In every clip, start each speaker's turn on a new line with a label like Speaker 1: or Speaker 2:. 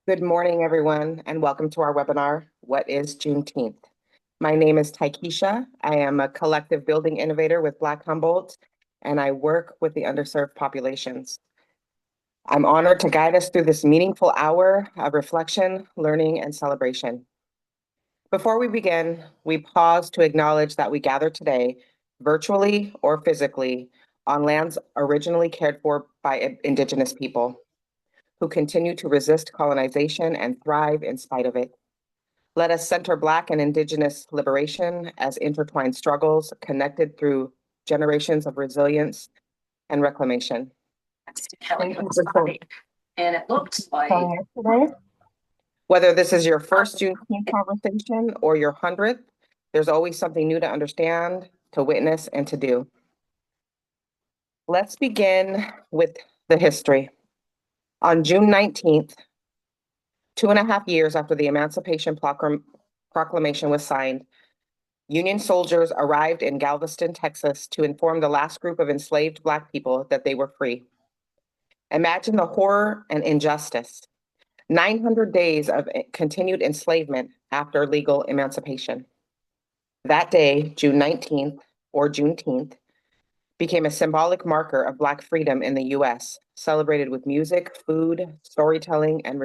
Speaker 1: Good morning, everyone, and welcome to our webinar, What is Juneteenth? My name is Tykeshia. I am a collective building innovator with Black Humboldt, and I work with the underserved populations. I'm honored to guide us through this meaningful hour of reflection, learning, and celebration. Before we begin, we pause to acknowledge that we gather today, virtually or physically, on lands originally cared for by Indigenous people, who continue to resist colonization and thrive in spite of it. Let us center Black and Indigenous liberation as intertwined struggles connected through generations of resilience and reclamation.
Speaker 2: Kelly started, and it looks like
Speaker 1: today. Whether this is your first Juneteenth conversation or your 100th, there's always something new to understand, to witness, and to do. Let's begin with the history. On June 19th, 2.5 years after the Emancipation Proclamation was signed, Union soldiers arrived in Galveston, Texas to inform the last group of enslaved Black people that they were free. Imagine the horror and injustice. 900 days of continued enslavement after legal emancipation. That day, June 19th, or Juneteenth, became a symbolic marker of Black freedom in the US, celebrated with music, food, storytelling, and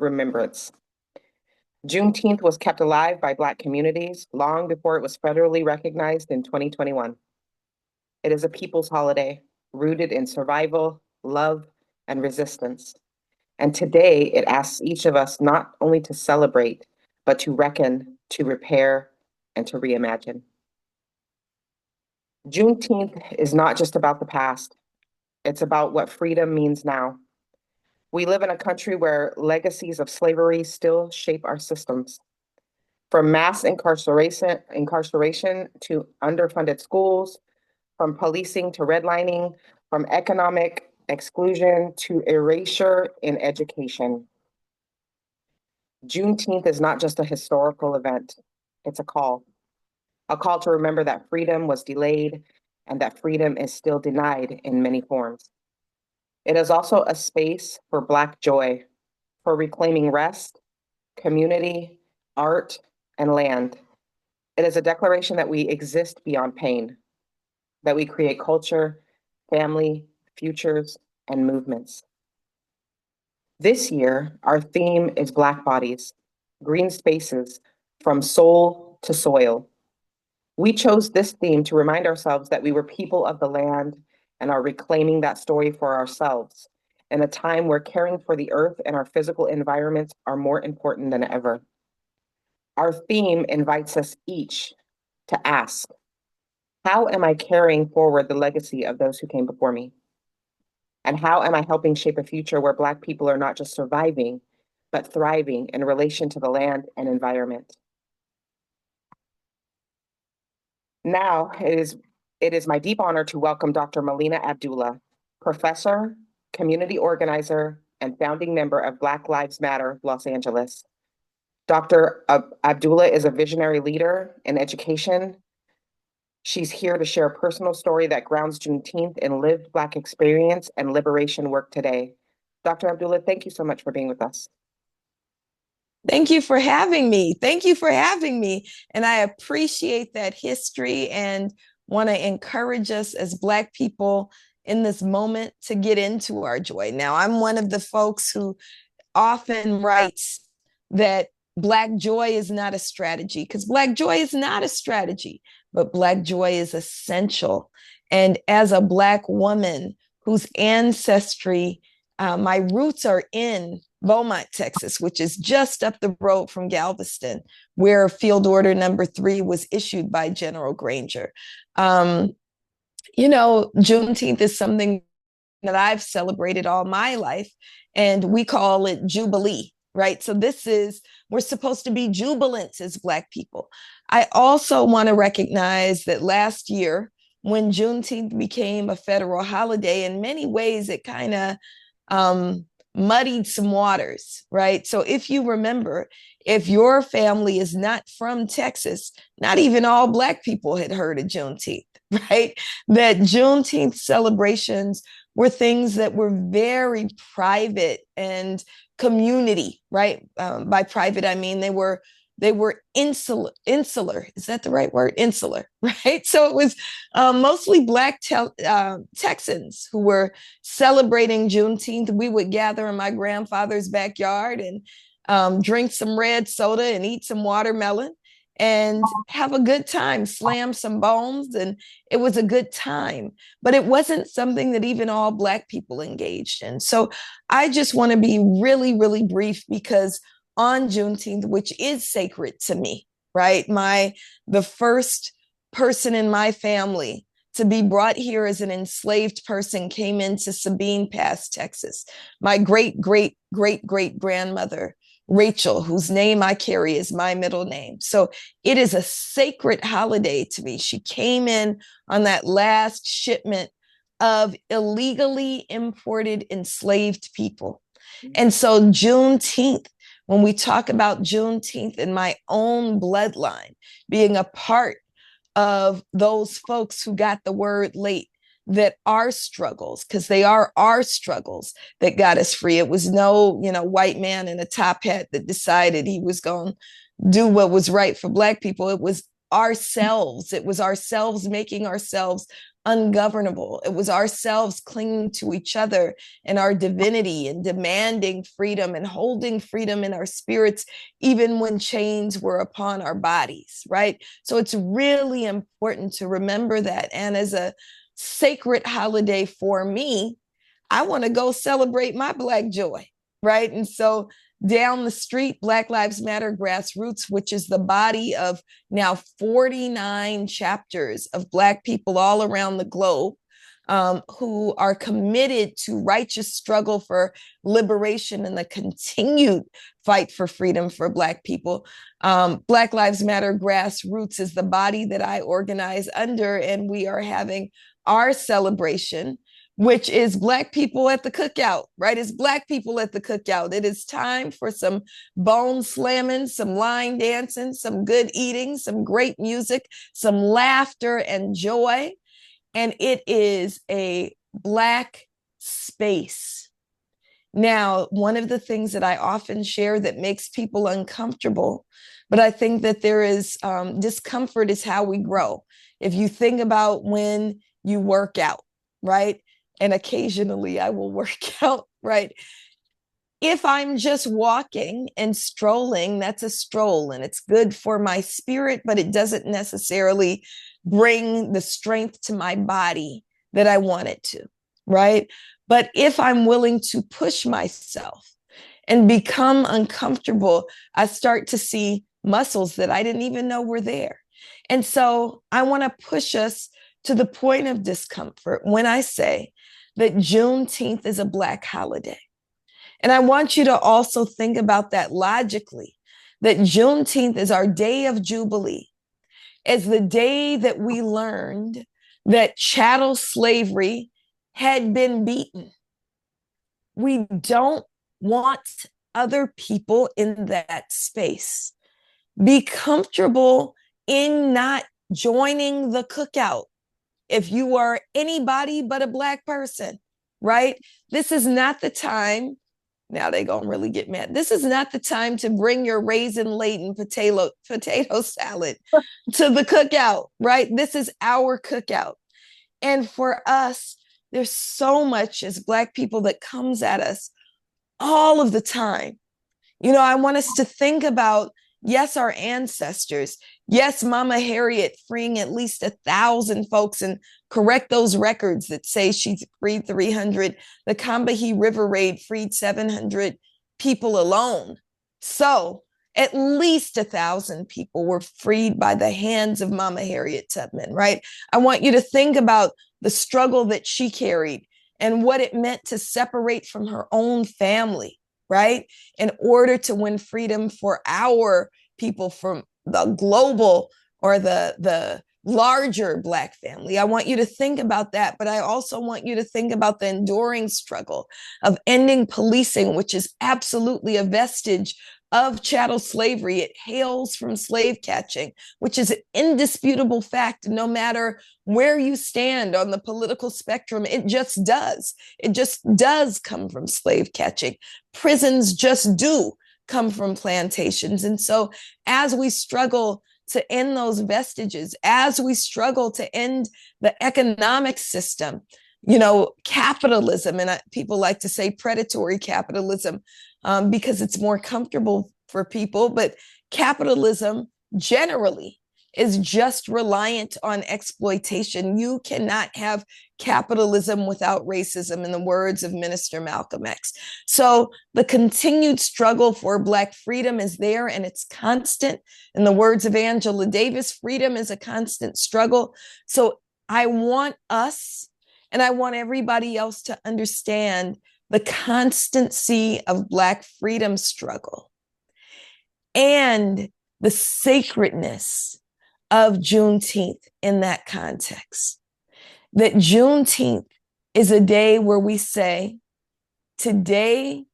Speaker 1: remembrance. Juneteenth was kept alive by Black communities long before it was federally recognized in 2021. It is a people's holiday rooted in survival, love, and resistance. And today it asks each of us not only to celebrate, but to reckon, to repair, and to reimagine. Juneteenth is not just about the past. It's about what freedom means now. We live in a country where legacies of slavery still shape our systems. From mass incarceration to underfunded schools, from policing to redlining, from economic exclusion to erasure in education. Juneteenth is not just a historical event, it's a call to remember that freedom was delayed and that freedom is still denied in many forms. It is also a space for Black joy, for reclaiming rest, community, art, and land. It is a declaration that we exist beyond pain, that we create culture, family, futures, and movements. This year, our theme is Black bodies, green spaces, from soul to soil. We chose this theme to remind ourselves that we were people of the land and are reclaiming that story for ourselves in a time where caring for the earth and our physical environments are more important than ever. Our theme invites us each to ask, how am I carrying forward the legacy of those who came before me? And how am I helping shape a future where Black people are not just surviving, but thriving in relation to the land and environment? Now, it is my deep honor to welcome Dr. Melina Abdullah, professor, community organizer, and founding member of Black Lives Matter Los Angeles. Dr. Abdullah is a visionary leader in education. She's here to share a personal story that grounds Juneteenth in lived Black experience and liberation work today. Dr. Abdullah, thank you so much for being with us.
Speaker 3: Thank you for having me. Thank you for having me. And I appreciate that history and want to encourage us as Black people in this moment to get into our joy. Now, I'm one of the folks who often writes that Black joy is not a strategy, because Black joy is not a strategy, but Black joy is essential. And as a Black woman whose ancestry, my roots are in Beaumont, Texas, which is just up the road from Galveston, where Field Order Number 3 was issued by General Granger. Juneteenth is something that I've celebrated all my life, and we call it Jubilee, right? So we're supposed to be jubilant as Black people. I also want to recognize that last year, when Juneteenth became a federal holiday, in many ways, it kind of muddied some waters, right? So if you remember, if your family is not from Texas, not even all Black people had heard of Juneteenth, right? That Juneteenth celebrations were things that were very private and community, right? By private, I mean they were insular. Is that the right word? Insular, right? So it was mostly Black Texans who were celebrating Juneteenth. We would gather in my grandfather's backyard and drink some red soda and eat some watermelon and have a good time, slam some bones, and it was a good time. But it wasn't something that even all Black people engaged in. So I just want to be really, really brief, because on Juneteenth, which is sacred to me, right? The first person in my family to be brought here as an enslaved person came into Sabine Pass, Texas. My great, great, great, great grandmother, Rachel, whose name I carry is my middle name. So it is a sacred holiday to me. She came in on that last shipment of illegally imported enslaved people. And so Juneteenth, when we talk about Juneteenth in my own bloodline, being a part of those folks who got the word late, that our struggles, because they are our struggles that got us free. It was no, white man in a top hat that decided he was going to do what was right for Black people. It was ourselves. It was ourselves making ourselves ungovernable. It was ourselves clinging to each other and our divinity and demanding freedom and holding freedom in our spirits, even when chains were upon our bodies, right? So it's really important to remember that. And as a sacred holiday for me, I want to go celebrate my Black joy, right? And so down the street, Black Lives Matter Grassroots, which is the body of now 49 chapters of Black people all around the globe, who are committed to righteous struggle for liberation and the continued fight for freedom for Black people. Black Lives Matter Grassroots is the body that I organize under, and we are having our celebration, which is Black people at the cookout, right? It's Black people at the cookout. It is time for some bone slamming, some line dancing, some good eating, some great music, some laughter and joy. And it is a Black space. Now, one of the things that I often share that makes people uncomfortable, but I think that there is discomfort is how we grow. If you think about when you work out, right? And occasionally I will work out, right? If I'm just walking and strolling, that's a stroll and it's good for my spirit, but it doesn't necessarily bring the strength to my body that I want it to, right? But if I'm willing to push myself and become uncomfortable, I start to see muscles that I didn't even know were there. And so I want to push us to the point of discomfort when I say that Juneteenth is a Black holiday. And I want you to also think about that logically, that Juneteenth is our day of Jubilee, as the day that we learned that chattel slavery had been beaten. We don't want other people in that space. Be comfortable in not joining the cookout if you are anybody but a Black person, right? This is not the time. Now they're going to really get mad. This is not the time to bring your raisin-laden potato salad to the cookout, right? This is our cookout. And for us, there's so much as Black people that comes at us all of the time. I want us to think about, yes, our ancestors. Yes, Mama Harriet freeing at least 1,000 folks, and correct those records that say she freed 300. The Combahee River Raid freed 700 people alone. So at least 1,000 people were freed by the hands of Mama Harriet Tubman, right? I want you to think about the struggle that she carried and what it meant to separate from her own family, right? In order to win freedom for our people from the global or the larger Black family. I want you to think about that, but I also want you to think about the enduring struggle of ending policing, which is absolutely a vestige of chattel slavery. It hails from slave catching, which is an indisputable fact. No matter where you stand on the political spectrum, it just does. It just does come from slave catching. Prisons just do come from plantations. And so as we struggle to end those vestiges, as we struggle to end the economic system, capitalism, and people like to say predatory capitalism because it's more comfortable for people, but capitalism generally is just reliant on exploitation. You cannot have capitalism without racism, in the words of Minister Malcolm X. So the continued struggle for Black freedom is there, and it's constant. In the words of Angela Davis, freedom is a constant struggle. So I want us, and I want everybody else to understand the constancy of Black freedom struggle and the sacredness of Juneteenth in that context. That Juneteenth is a day where we say, today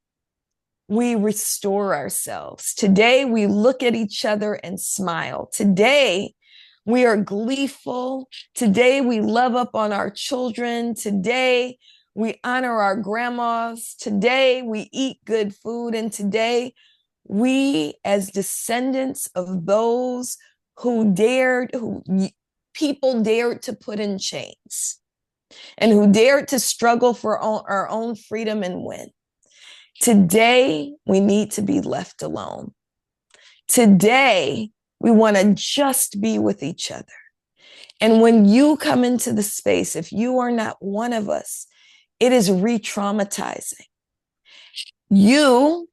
Speaker 3: we restore ourselves. Today we look at each other and smile. Today we are gleeful. Today we love up on our children. Today we honor our grandmas. Today we eat good food. And today we, as descendants of those who people dared to put in chains and who dared to struggle for our own freedom and win. Today, we need to be left alone. Today, we want to just be with each other. And when you come into the space, if you are not one of us, it is re-traumatizing. You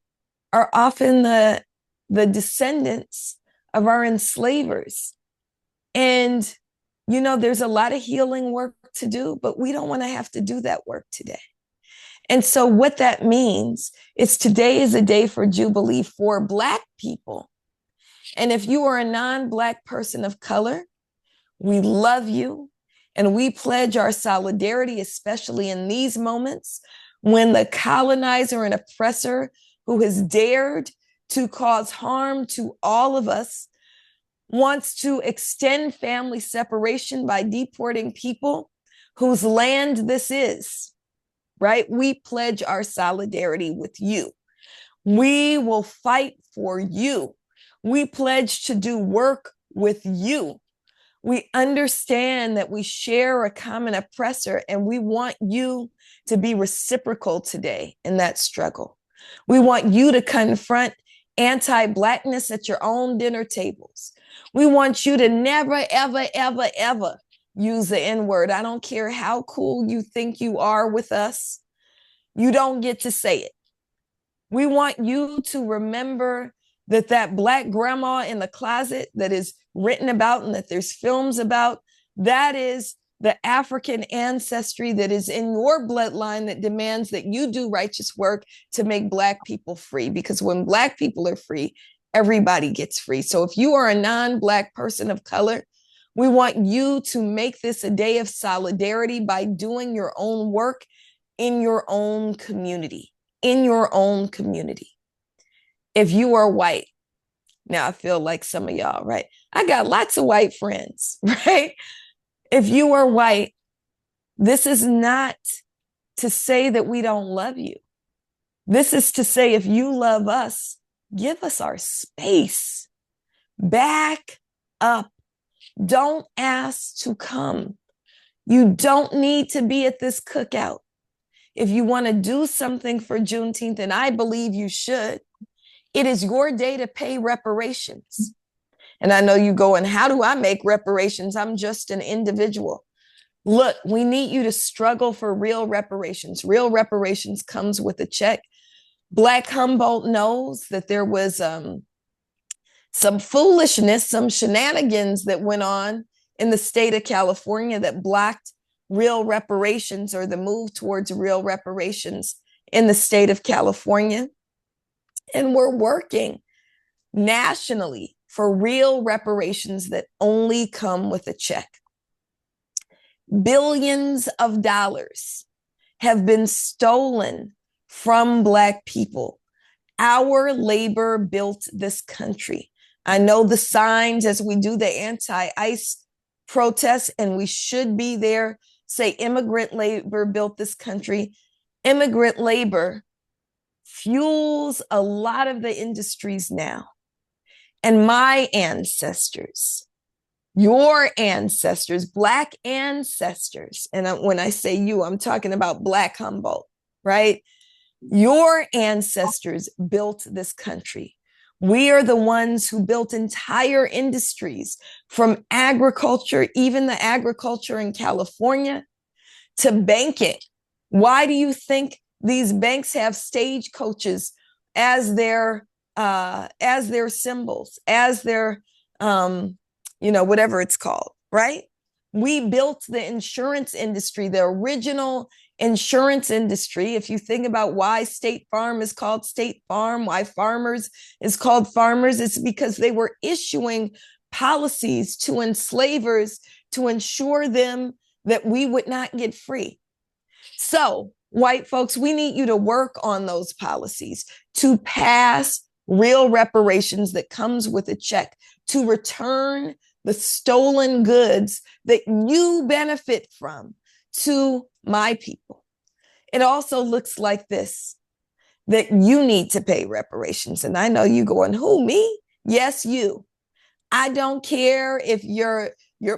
Speaker 3: are often the descendants of our enslavers. And, there's a lot of healing work to do, but we don't want to have to do that work today. And so what that means is today is a day for Jubilee for Black people. And if you are a non-Black person of color, we love you. And we pledge our solidarity, especially in these moments when the colonizer and oppressor who has dared to cause harm to all of us wants to extend family separation by deporting people whose land this is, right? We pledge our solidarity with you. We will fight for you. We pledge to do work with you. We understand that we share a common oppressor, and we want you to be reciprocal today in that struggle. We want you to confront anti-Blackness at your own dinner tables. We want you to never, ever, ever, ever use the N-word. I don't care how cool you think you are with us. You don't get to say it. We want you to remember that Black grandma in the closet that is written about and that there's films about, that is the African ancestry that is in your bloodline that demands that you do righteous work to make Black people free. Because when Black people are free, everybody gets free. So if you are a non-Black person of color, we want you to make this a day of solidarity by doing your own work in your own community, If you are white, now I feel like some of y'all, right? I got lots of white friends, right? If you are white, this is not to say that we don't love you. This is to say, if you love us, give us our space. Back up. Don't ask to come. You don't need to be at this cookout. If you want to do something for Juneteenth, and I believe you should, it is your day to pay reparations. And I know you go, and how do I make reparations? I'm just an individual. Look, we need you to struggle for real reparations. Real reparations comes with a check. Black Humboldt knows that there was some foolishness, some shenanigans that went on in the state of California that blocked real reparations or the move towards real reparations in the state of California. And we're working nationally for real reparations that only come with a check. Billions of dollars have been stolen from Black people Our labor built this country. I know the signs as we do the anti-ICE protests, and we should be there, say immigrant labor built this country. Immigrant labor fuels a lot of the industries now. And my ancestors, your ancestors, Black ancestors, and when I say you, I'm talking about Black Humboldt, right? Your ancestors built this country. We are the ones who built entire industries, from agriculture, even the agriculture in California, to banking. Why do you think these banks have stagecoaches as their symbols, as their whatever it's called, right? We built the insurance industry, the original insurance industry. If you think about why State Farm is called State Farm, why Farmers is called Farmers, it's because they were issuing policies to enslavers to ensure them that we would not get free. So, white folks, we need you to work on those policies to pass real reparations that comes with a check, to return the stolen goods that you benefit from to my people. It also looks like this, that you need to pay reparations. And I know you going, who, me? Yes, you. I don't care if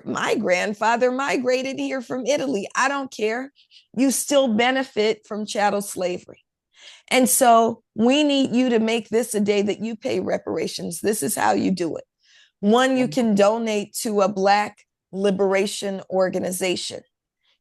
Speaker 3: my grandfather migrated here from Italy. I don't care. You still benefit from chattel slavery. And so we need you to make this a day that you pay reparations. This is how you do it. One, you can donate to a Black liberation organization.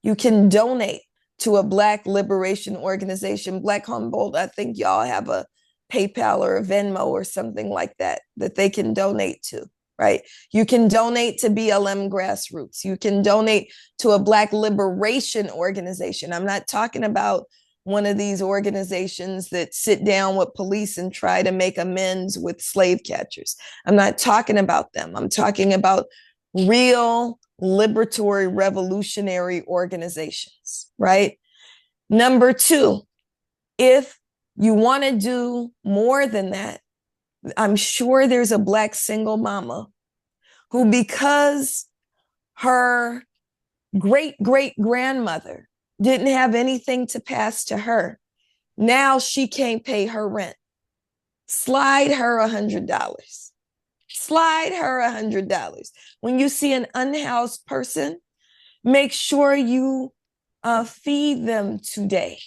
Speaker 3: You can donate to a Black liberation organization. Black Humboldt, I think y'all have a PayPal or a Venmo or something like that they can donate to, right? You can donate to BLM Grassroots. You can donate to a Black liberation organization. I'm not talking about one of these organizations that sit down with police and try to make amends with slave catchers. I'm not talking about them. I'm talking about real liberatory revolutionary organizations, right? Number two, if you want to do more than that, I'm sure there's a Black single mama who, because her great-great-grandmother didn't have anything to pass to her, now she can't pay her rent. Slide her $100. Slide her $100. When you see an unhoused person, make sure you feed them today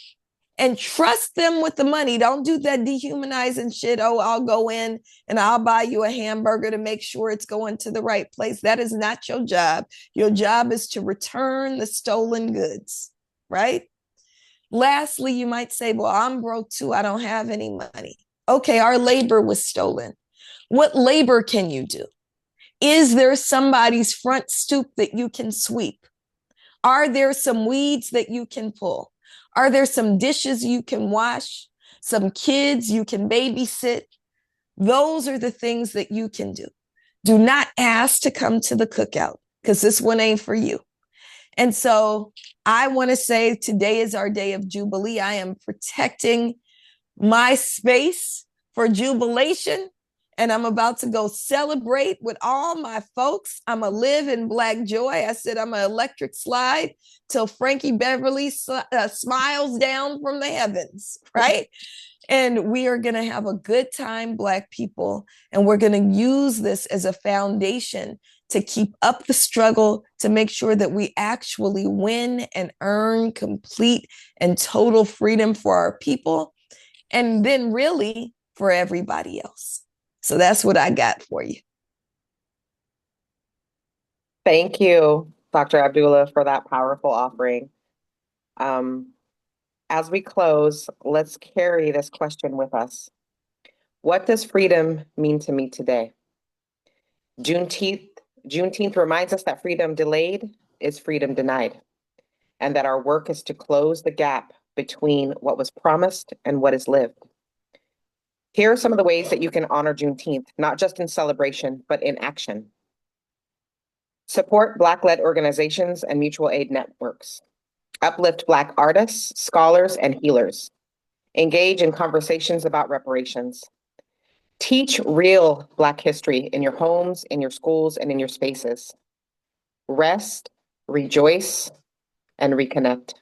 Speaker 3: and trust them with the money. Don't do that dehumanizing shit. Oh, I'll go in and I'll buy you a hamburger to make sure it's going to the right place. That is not your job. Your job is to return the stolen goods, right? Lastly, you might say, well, I'm broke too. I don't have any money. Okay, our labor was stolen. What labor can you do? Is there somebody's front stoop that you can sweep? Are there some weeds that you can pull? Are there some dishes you can wash? Some kids you can babysit? Those are the things that you can do. Do not ask to come to the cookout, because this one ain't for you. And so I want to say today is our day of Jubilee. I am protecting my space for jubilation, and I'm about to go celebrate with all my folks. I'm going to live in Black joy. I said I'm an electric slide till Frankie Beverly smiles down from the heavens, right? And we are going to have a good time, Black people, and we're going to use this as a foundation to keep up the struggle, to make sure that we actually win and earn complete and total freedom for our people, and then really for everybody else. So that's what I got for you.
Speaker 1: Thank you, Dr. Abdullah, for that powerful offering. As we close, let's carry this question with us. What does freedom mean to me today? Juneteenth reminds us that freedom delayed is freedom denied, and that our work is to close the gap between what was promised and what is lived. Here are some of the ways that you can honor Juneteenth, not just in celebration, but in action. Support Black-led organizations and mutual aid networks. Uplift Black artists, scholars, and healers. Engage in conversations about reparations. Teach real Black history in your homes, in your schools, and in your spaces. Rest, rejoice, and reconnect.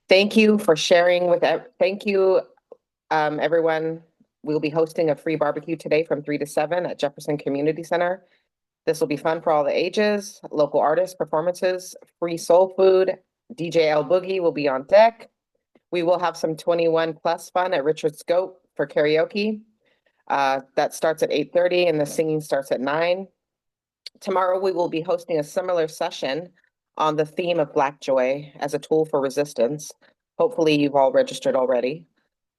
Speaker 1: Thank you for sharing with, thank you, everyone. We'll be hosting a free barbecue today from 3 to 7 at Jefferson Community Center. This will be fun for all the ages, local artists, performances, free soul food. DJ L Boogie will be on deck. We will have some 21 plus fun at Richard Scope for karaoke. That starts at 8:30 and the singing starts at 9. Tomorrow, we will be hosting a similar session on the theme of Black joy as a tool for resistance. Hopefully, you've all registered already.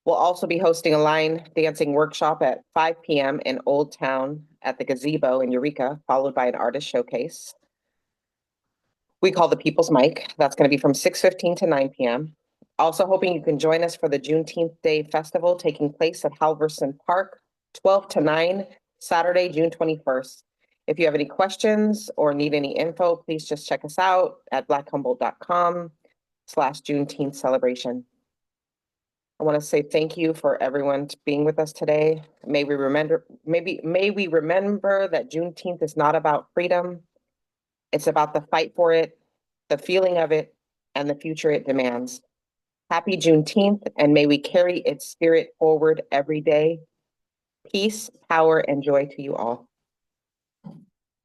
Speaker 1: We'll also be hosting a line dancing workshop at 5 p.m. in Old Town at the Gazebo in Eureka, followed by an artist showcase. We call the People's Mic. That's going to be from 6:15 to 9 p.m. Also hoping you can join us for the Juneteenth Day Festival taking place at Halverson Park, 12 to 9, Saturday, June 21st. If you have any questions or need any info, please just check us out at blackhumboldt.com/Juneteenth celebration. I want to say thank you for everyone being with us today. May we remember that Juneteenth is not about freedom. It's about the fight for it, the feeling of it, and the future it demands. Happy Juneteenth, and may we carry its spirit forward every day. Peace, power, and joy to you all.